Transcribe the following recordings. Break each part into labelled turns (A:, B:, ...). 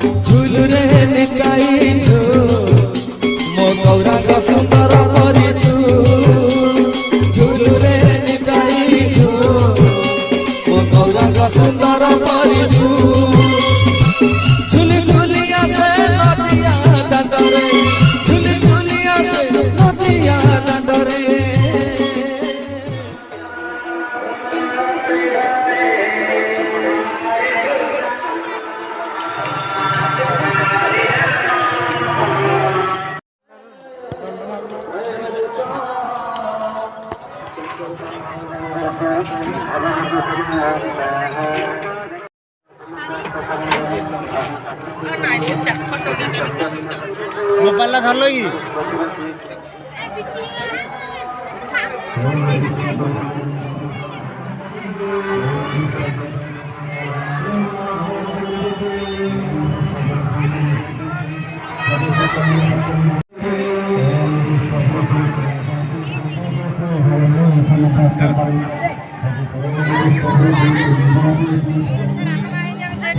A: झुलुरे निकाइछु मो गौरांग सुंदर परिछु झुलुरे निकाइछु मो गौरांग सुंदर परिछु झुली झुलिया से नदिया दांडरे झुली झुलिया से नदिया दांडरे
B: मोबाइल धरल की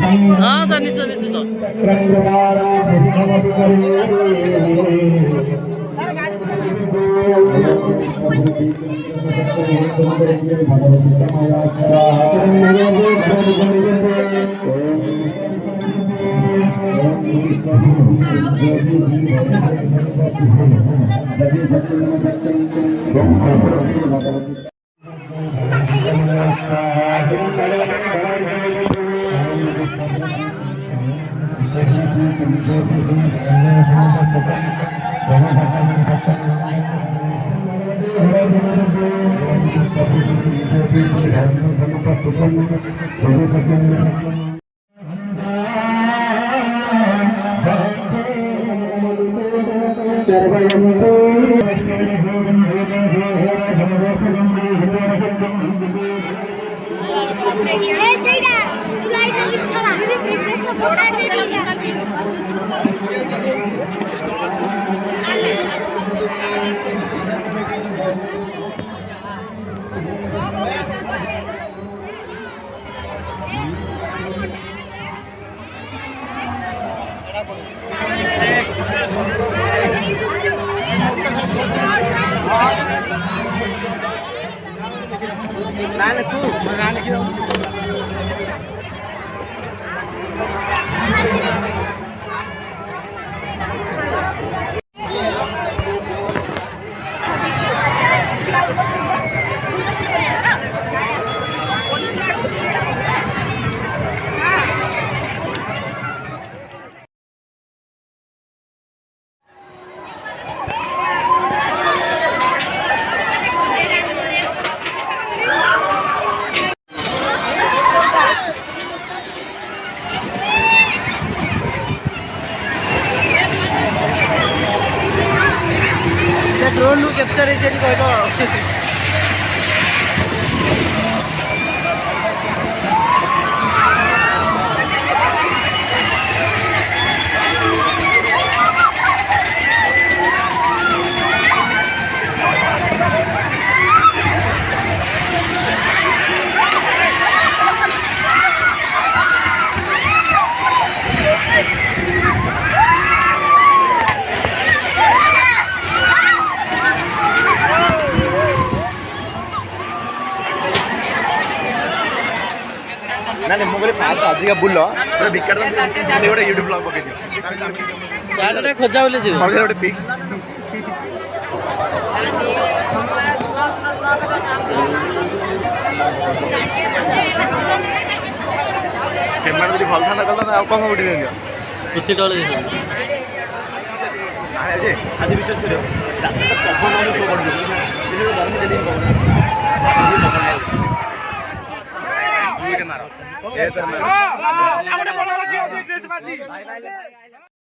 B: हाँ सर निश्चित निश्चित ड्रोन लू कैप्चर एजेंट कहब ना मुझे फास्ट आज का बुल विकेट गोटे यूट्यूब ब्लॉग पकड़ खोजा बोले गोटे फिक्स पेमेंट भी भल था कल कौन उठी किसी डर आज विशेष कर